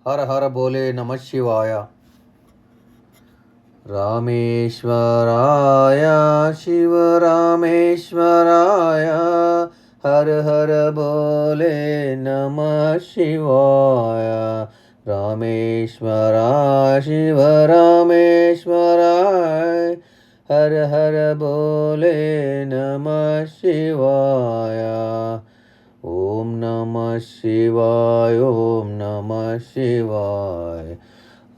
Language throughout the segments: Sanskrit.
हर हर बोले नमः शिवाय। रामेश्वराय शिव रामेश्वराय हर हर बोले नमः शिवाय। रामेश्वराय शिव रामेश्वराय हर हर बोले नमः शिवाय। ओम नमः शिवाय ओम नमः शिवाय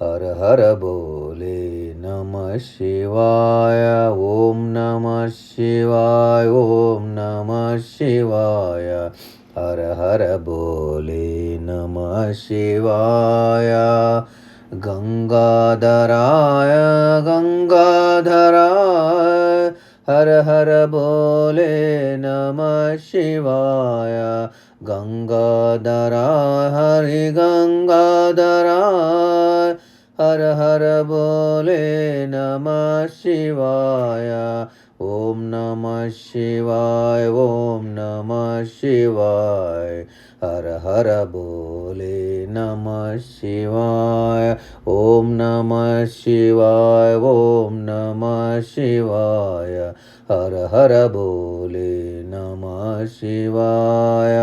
हर हर बोले नमः शिवाय। ओम नमः शिवाय ओम नमः शिवाय हर हर बोले नमः शिवाय। गंगाधराय गंगाधराय हर हर बोले नमः शिवाय। गंगाधरा हरि गंगाधराय हर हर बोले नमः शिवाय। ओम नमः शिवाय ओम नमः शिवाय हर हर बोले नमः शिवाय। ओम नमः शिवाय ओम नमः शिवाय हर हर बोले नमः शिवाय।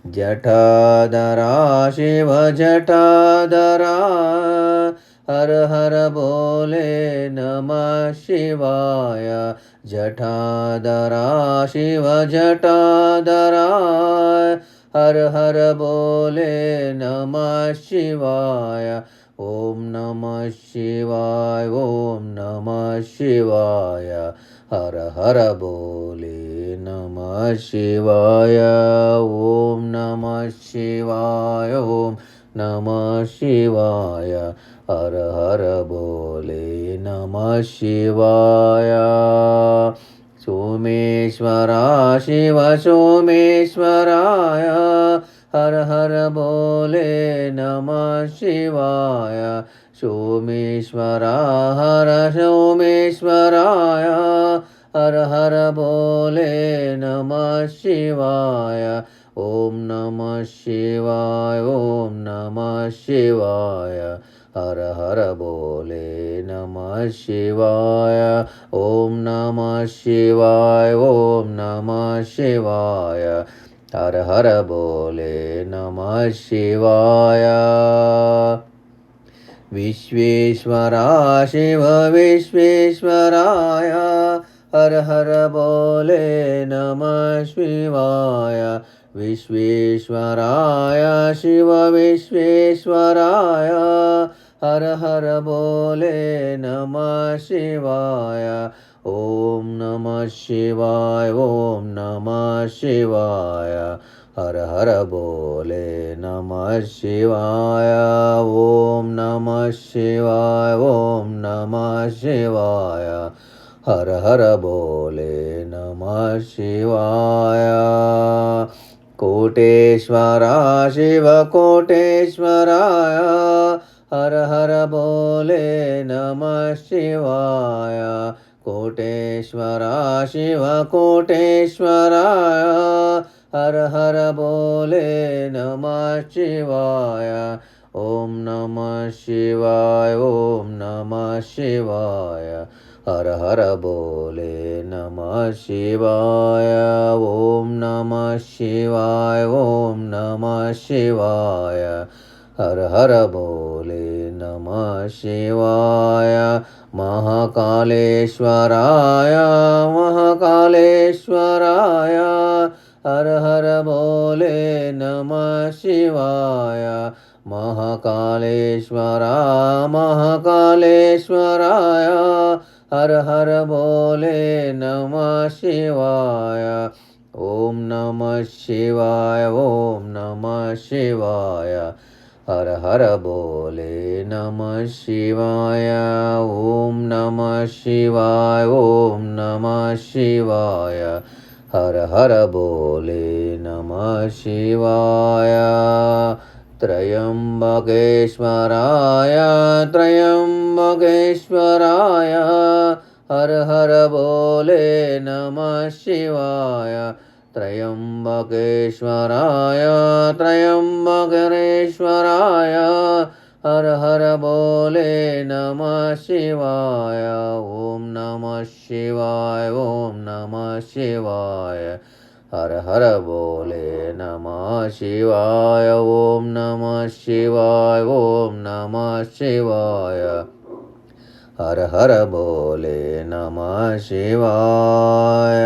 जटाधरा शिव जटाधरा हर हर बोले नमः शिवाय। जटाधरा शिव जटाधरा हर हर बोले नमः शिवाय। ओम नमः शिवाय ओम नमः शिवाय हर हर बोले नमः शिवाय। ओम नमः शिवाय ओम नमः शिवाय हर हर बोले नमः शिवाय। सोमेश्वरा शिव सोमेश्वराय हर हर बोले नमः शिवाय। सोमेश्वरा हर सोमेश्वराय हर हर बोले नमः शिवाय। ओम नमः शिवाय ओम नमः शिवाय हर हर बोले नमः शिवाय। ओम नमः शिवाय ओम नमः शिवाय हर हर बोले नमः शिवाय। विश्वेश्वरा शिव विश्वेश्वराय हर हर बोले नमः शिवाय। विश्वेश्वराय शिव विश्वेश्वराय हर हर बोले नमः शिवाय। ओम नमः शिवाय ओम नमः शिवाय हर हर बोले नमः शिवाय। ओम नमः शिवाय ओम नमः शिवाय हर हर बोले नमः शिवाय। कोटेश्वरा शिव कोटेश्वराय हर हर बोले नमः शिवाय। कोटेश्वरा शिव कोटेश्वराय हर हर बोले नमः शिवाय। ओम नमः शिवाय ओम नमः शिवाय हर हर बोले नमः शिवाय। ओम नमः शिवाय ओम नमः शिवाय हर हर बोले नमः शिवाय। महाकालेश्वराय महाकालेश्वराय हर हर बोले नमः शिवाय। महाकालेश्वरा महाकालेश्वराय हर हर बोले नमः शिवाय। ओम नमः शिवाय ओम नमः शिवाय हर हर बोले नमः शिवाय। ओम नमः शिवाय ओम नमः शिवाय हर हर बोले नमः शिवाय। त्र्यंबकेश्वराय त्र्यंबकेश्वराय हर हर बोले नमः शिवाय। त्र्यम्बकेश्वराय त्र्यम्बकेश्वराय हर हर बोले नमः शिवाय ओम नमः शिवाय ओम नमः शिवाय हर हर बोले नमः शिवाय ओम नमः शिवाय ओम नमः शिवाय हर हर बोले नमः शिवाय।